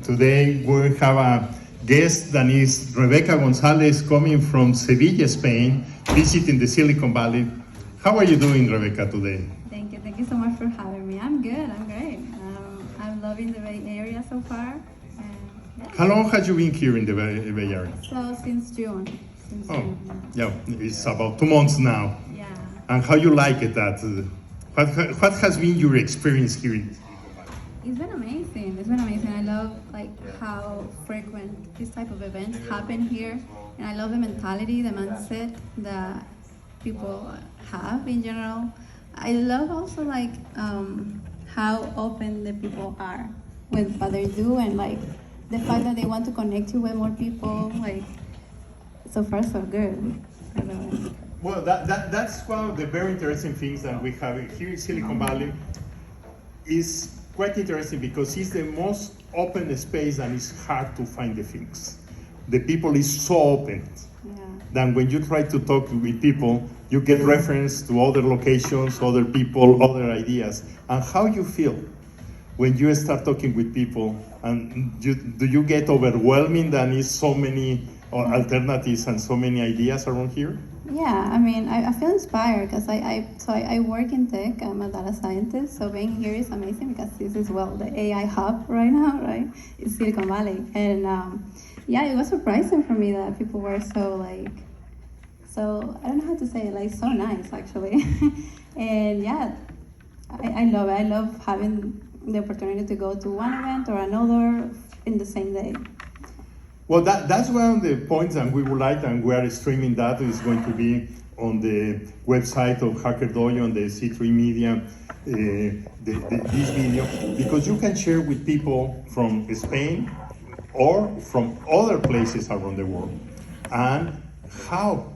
Today we have a guest that is Rebecca Gonzalez coming from Sevilla, Spain, visiting the Silicon Valley. How are you doing, Rebecca, today? Thank you so much for having me. I'm good, I'm great. I'm loving the Bay Area so far. Yeah. How long have you been here in the Bay Area? So since June. Yeah, it's about 2 months now. Yeah. And how you like it? What has been your experience here? It's been amazing. It's been amazing. I love how frequent this type of events happen here, and I love the mentality, the mindset that people have in general. I love also how open the people are with what they do, and the fact that they want to connect you with more people. So far so good. I love it. Well, that's one of the very interesting things that we have here in Silicon Valley. Is quite interesting because it's the most open space and it's hard to find the things. The people is so open that when you try to talk with people, you get reference to other locations, other people, other ideas. And how you feel when you start talking with people, and do you get overwhelming that is so many alternatives and so many ideas around here? Yeah, I mean, I feel inspired because I work in tech. I'm a data scientist, so being here is amazing because this is, the AI hub right now, right? It's Silicon Valley. And it was surprising for me that people were so I don't know how to say it, so nice actually. And yeah, I love it. I love having the opportunity to go to one event or another in the same day. Well, that's one of the points that we would like, and we are streaming that. Is going to be on the website of Hacker Dojo and the C3 Media, this video, because you can share with people from Spain or from other places around the world, and how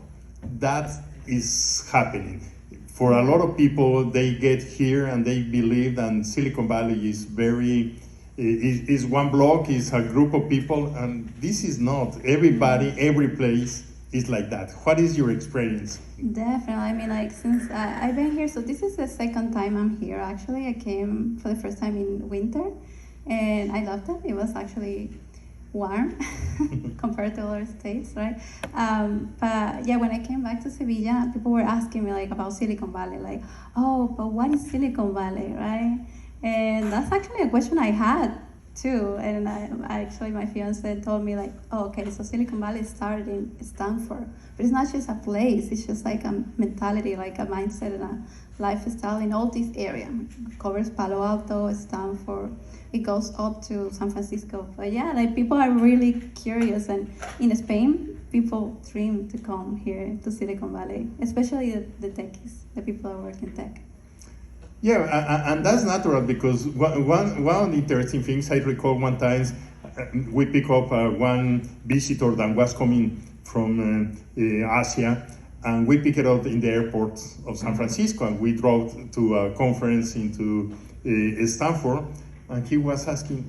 that is happening. For a lot of people, they get here and they believe that Silicon Valley is is one block, is a group of people, and this is not. Everybody, every place is like that. What is your experience? Definitely. I mean, since I've been here, so this is the second time I'm here. Actually, I came for the first time in winter, and I loved it. It was actually warm compared to other states, right? But yeah, when I came back to Sevilla, people were asking me about Silicon Valley, oh, but what is Silicon Valley, right? And that's actually a question I had too. And my fiance told me oh, okay, so Silicon Valley started in Stanford, but it's not just a place. It's just a mentality, a mindset and a lifestyle in all this area. It covers Palo Alto, Stanford. It goes up to San Francisco. But yeah, people are really curious. And in Spain, people dream to come here to Silicon Valley, especially the techies, the people that work in tech. Yeah, and that's natural because one of the interesting things I recall one time, we pick up one visitor that was coming from Asia, and we picked it up in the airport of San Francisco, and we drove to a conference into Stanford, and he was asking,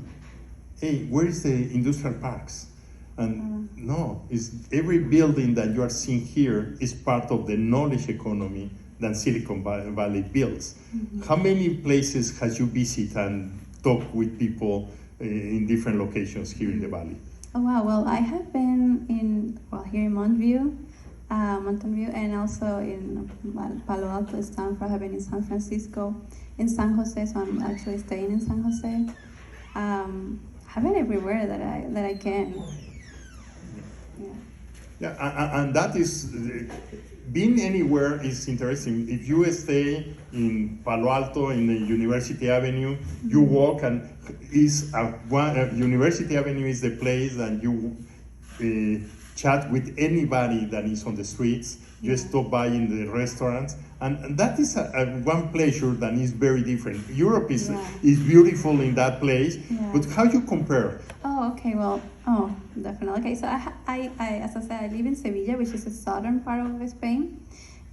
hey, where is the industrial parks? And no, it's every building that you are seeing here is part of the knowledge economy that Silicon Valley builds. Mm-hmm. How many places has you visited and talked with people in different locations here in the Valley? Oh wow, well I have been here in Mountain View, and also in Palo Alto, Stanford. I have been in San Francisco, in San Jose, so I'm actually staying in San Jose. I've been everywhere that I can. Yeah, and that is, being anywhere is interesting. If you stay in Palo Alto, in the University Avenue, you walk, and University Avenue is the place that you chat with anybody that is on the streets. You stop by in the restaurants, and that is one pleasure that is very different. Europe is beautiful in that place, but how you compare? Oh, okay, well, definitely. Okay, so I as I said, I live in Sevilla, which is the southern part of Spain,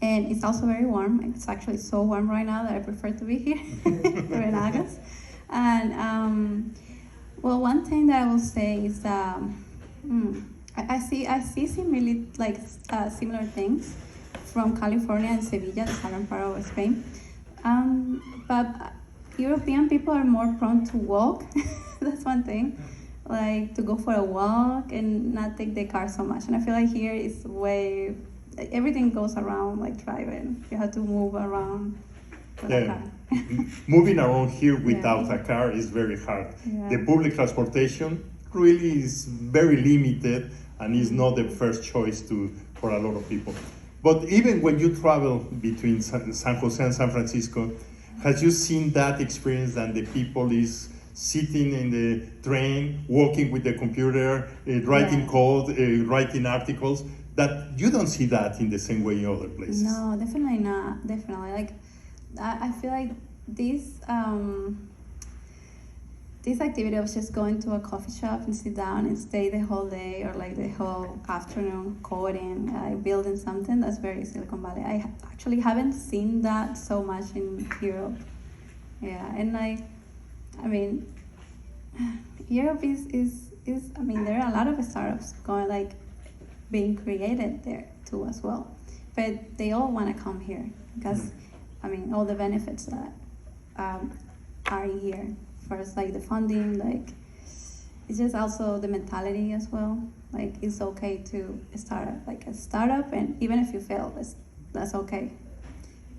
and it's also very warm. It's actually so warm right now that I prefer to be here during August. And one thing that I will say is that I see similar things from California and Sevilla, the southern part of Spain. But European people are more prone to walk That's one thing. Like to go for a walk and not take the car so much. And I feel like here is way, like, everything goes around like driving. You have to move around with a car. Moving around here without a car is very hard. Yeah. The public transportation really is very limited and is not the first choice for a lot of people. But even when you travel between San Jose and San Francisco, has you seen that experience that the people is sitting in the train, working with the computer, writing code, writing articles, that you don't see that in the same way in other places? No, definitely not. Definitely. Like, I feel like this activity of just going to a coffee shop and sit down and stay the whole day or like the whole afternoon coding, building something, that's very Silicon Valley. I actually haven't seen that so much in Europe. Yeah, and I mean, Europe is I mean, there are a lot of startups going, like, being created there too as well. But they all want to come here because, I mean, all the benefits that are here. First, like the funding, like it's just also the mentality as well. Like it's okay to start a startup, and even if you fail, that's okay.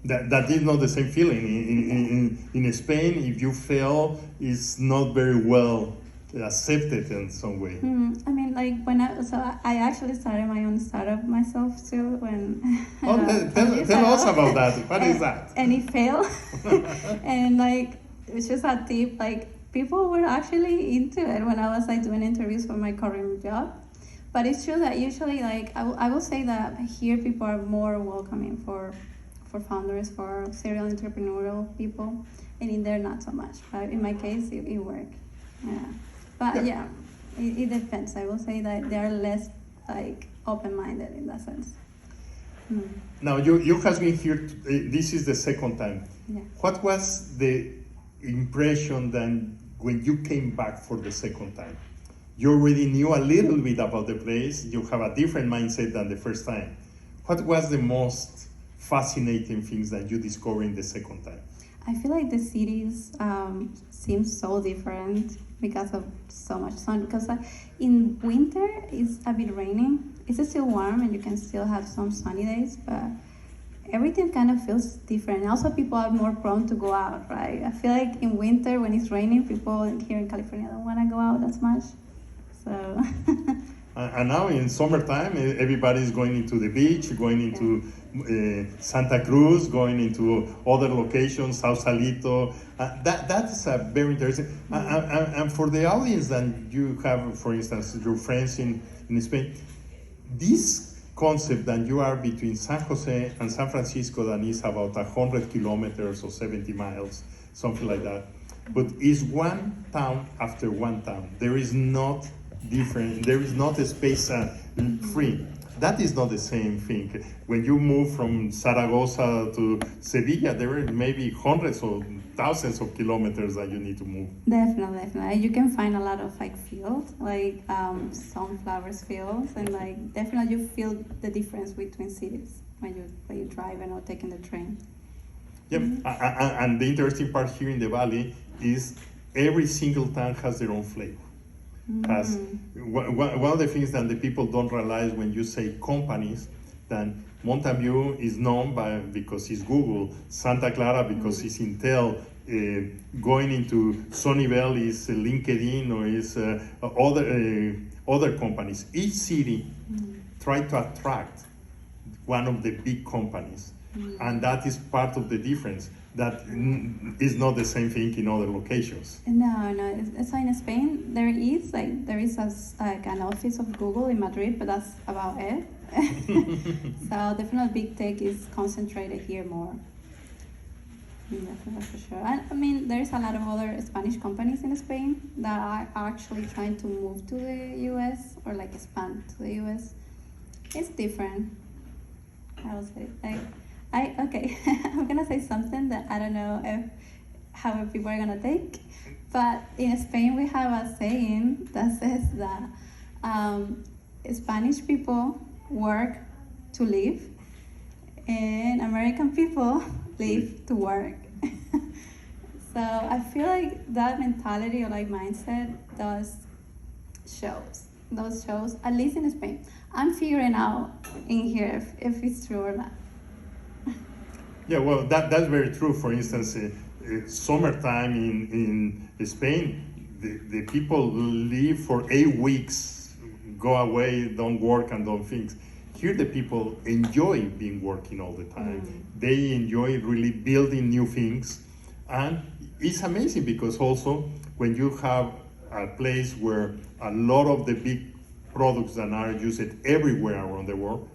That is not the same feeling in Spain. If you fail, it's not very well accepted in some way. I mean, like I actually started my own startup myself too. When tell us about that. What is that? And it failed, and like. It's just a tip, like people were actually into it when I was like doing interviews for my current job. But it's true that usually, like I will say that here people are more welcoming for founders, for serial entrepreneurial people, and in there not so much. But in my case, it worked. Yeah, but it depends. I will say that they are less like open-minded in that sense. Now you have been here. This is the second time. Yeah. What was the impression then when you came back for the second time? You already knew a little bit about the place. You have a different mindset than the first time. What was the most fascinating things that you discovered in the second time? I feel like the cities seem so different because of so much sun. Because in winter it's a bit raining. It's still warm and you can still have some sunny days, but everything kind of feels different. Also, people are more prone to go out, right? I feel like in winter, when it's raining, people here in California don't want to go out as much. So. And now in summertime, everybody's going into the beach, going into Santa Cruz, going into other locations, Sausalito. That's very interesting. And for the audience that you have, for instance, your friends in Spain, this concept that you are between San Jose and San Francisco, that is about 100 kilometers or 70 miles, something like that. But it's one town after one town. There is not different, there is not a space free. That is not the same thing. When you move from Zaragoza to Sevilla, there are maybe hundreds or thousands of kilometers that you need to move. Definitely. You can find a lot of like fields, like sunflowers fields, and like definitely you feel the difference between cities when you drive or taking the train. Yeah, and the interesting part here in the valley is every single town has their own flavor. Has one of the things that the people don't realize when you say companies, that Mountain View is known because it's Google, Santa Clara because it's Intel, going into Sunnyvale is LinkedIn or is other companies. Each city try to attract one of the big companies, and that is part of the difference. That is not the same thing in other locations. No. So in Spain, there is like an office of Google in Madrid, but that's about it. So definitely big tech is concentrated here more. Definitely, for sure. And I mean, there's a lot of other Spanish companies in Spain that are actually trying to move to the US or like expand to the US. It's different. I would say okay, I'm gonna say something that I don't know how people are gonna take, but in Spain we have a saying that says that Spanish people work to live, and American people live to work. So I feel like that mentality or like mindset those shows, at least in Spain. I'm figuring out in here if it's true or not. Yeah, well, that's very true. For instance, summertime in Spain, the people live for 8 weeks, go away, don't work, and don't things. Here, the people enjoy being working all the time. They enjoy really building new things, and it's amazing because also when you have a place where a lot of the big products that are used everywhere around the world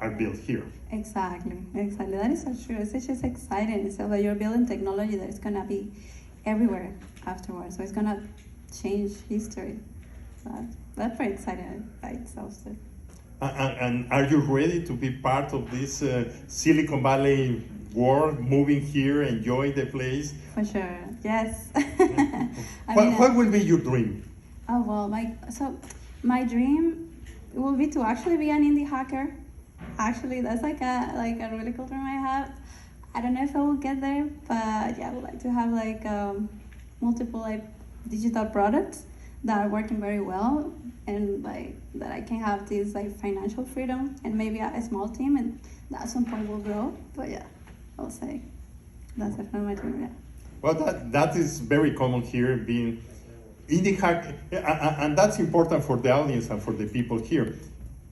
are built here. Exactly. That is so true. It's just exciting. So that you're building technology that is gonna be everywhere afterwards. So it's gonna change history. So that's very exciting by itself. So. And are you ready to be part of this Silicon Valley world, moving here, enjoy the place? For sure, yes. What will be your dream? Oh well, my dream will be to actually be an indie hacker. Actually, that's like a really cool dream I have. I don't know if I will get there, but yeah, I would like to have like multiple like digital products that are working very well, and like that I can have this like financial freedom and maybe a small team, and that at some point will grow. But yeah, I'll say that's definitely my dream. Yeah. Well, that is very common here, being indie hacker, and that's important for the audience and for the people here.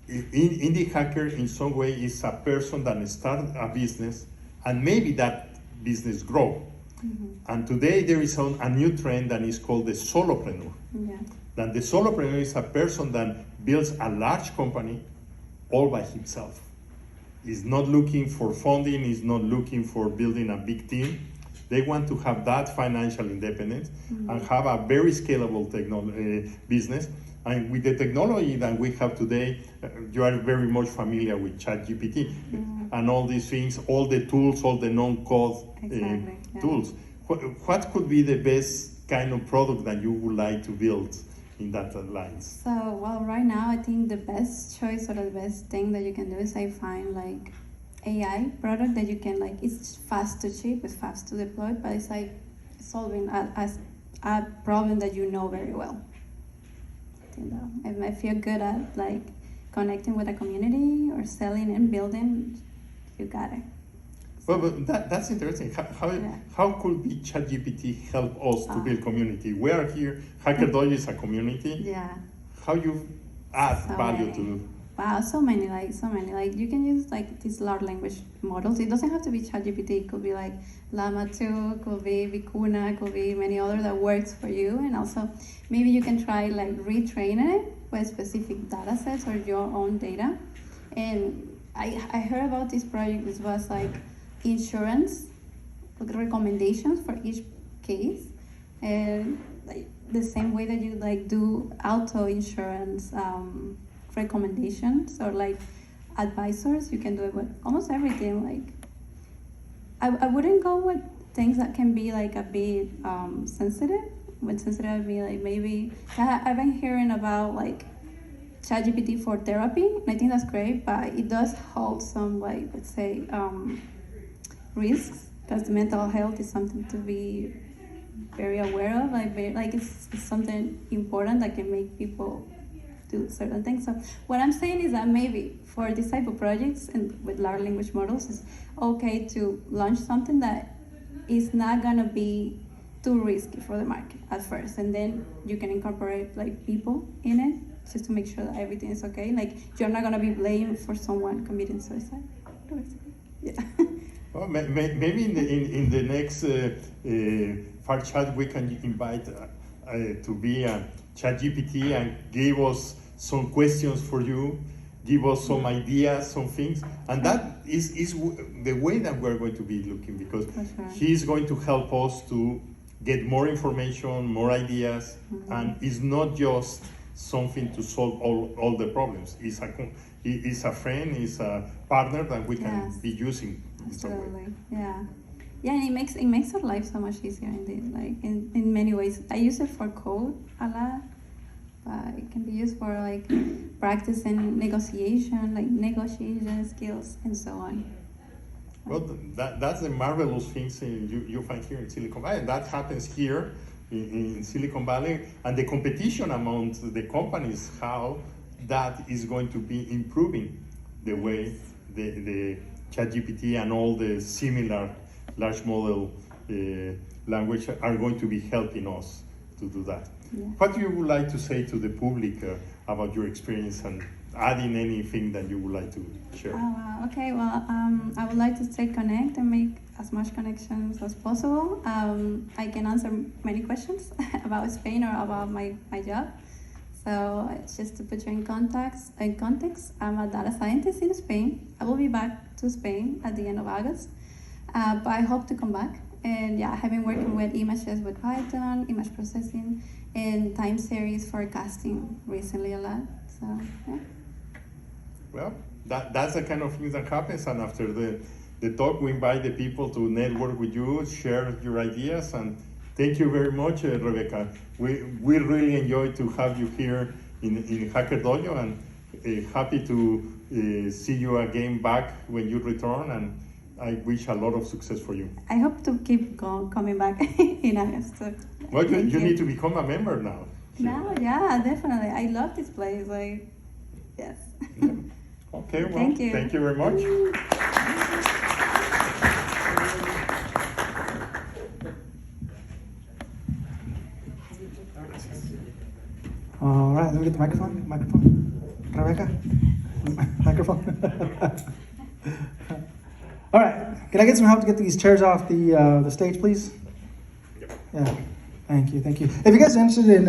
Indie hacker in some way is a person that starts a business and maybe that business grow. And today there is a new trend that is called the solopreneur. Yeah. That the solopreneur is a person that builds a large company all by himself. He's not looking for funding, he's not looking for building a big team. They want to have that financial independence and have a very scalable business. And with the technology that we have today, you are very much familiar with ChatGPT and all these things, all the tools, all the non-code tools. What could be the best kind of product that you would like to build in that lines? So, well, right now I think the best choice or the best thing that you can do is I find like AI product that you can like, it's fast to ship, it's fast to deploy, but it's like solving a problem that you know very well. You know, if I feel good at like connecting with a community or selling and building, you got it. Well, but that's interesting. How could be ChatGPT help us to build community? We are here. HackerDojo is a community. Yeah. How you add value to? Wow, so many. Like you can use like these large language models. It doesn't have to be ChatGPT. It could be like Llama 2, could be Vicuna, could be many others that works for you. And also maybe you can try like retraining it with specific data sets or your own data. And I heard about this project. This was like insurance recommendations for each case, and like the same way that you like do auto insurance recommendations or like advisors, you can do it with almost everything. Like I wouldn't go with things that can be like a bit sensitive. With sensitive, I mean like maybe I've been hearing about like ChatGPT for therapy, and I think that's great, but it does hold some like, let's say, risks, because mental health is something to be very aware of. Like it's something important that can make people do certain things. So what I'm saying is that maybe for this type of projects and with large language models, it's okay to launch something that is not gonna be too risky for the market at first, and then you can incorporate like people in it just to make sure that everything is okay. Like you're not gonna be blamed for someone committing suicide. Yeah. Well, maybe in the next Far Chat we can invite to be a ChatGPT and give us some questions for you, give us some ideas, some things, and that is the way that we're going to be looking, because he's going to help us to get more information, more ideas, and it's not just something to solve all the problems. It's a friend, it's a partner that we can be using. Absolutely, yeah, and it makes our life so much easier in many ways. I use it for code a lot, but it can be used for like practicing negotiation skills and so on. Well, that's the marvelous things you find here in Silicon Valley. And that happens here in Silicon Valley. And the competition among the companies, how that is going to be improving the way the ChatGPT and all the similar large model language are going to be helping us to do that. Yeah. What you would like to say to the public about your experience and adding anything that you would like to share? Oh, wow. Okay, well, I would like to stay connect and make as much connections as possible. I can answer many questions about Spain or about my job. So it's just to put you in context, I'm a data scientist in Spain. I will be back to Spain at the end of August, but I hope to come back. And yeah, I have been working with images with Python, image processing, and time series forecasting recently a lot. So yeah. Well, that's the kind of thing that happens, and after the talk, we invite the people to network with you, share your ideas, and thank you very much, Rebecca. We really enjoy to have you here in Hacker Dojo, and happy to see you again back when you return, and I wish a lot of success for you. I hope to keep coming back in August. So well, you need to become a member now. No, yeah, definitely. I love this place. Like, yes. Yeah. Okay, well, Thank you. Thank you very much. All right, let me get the microphone. Rebecca, microphone. All right, can I get some help to get these chairs off the stage, please? Yeah, thank you. If you guys are interested in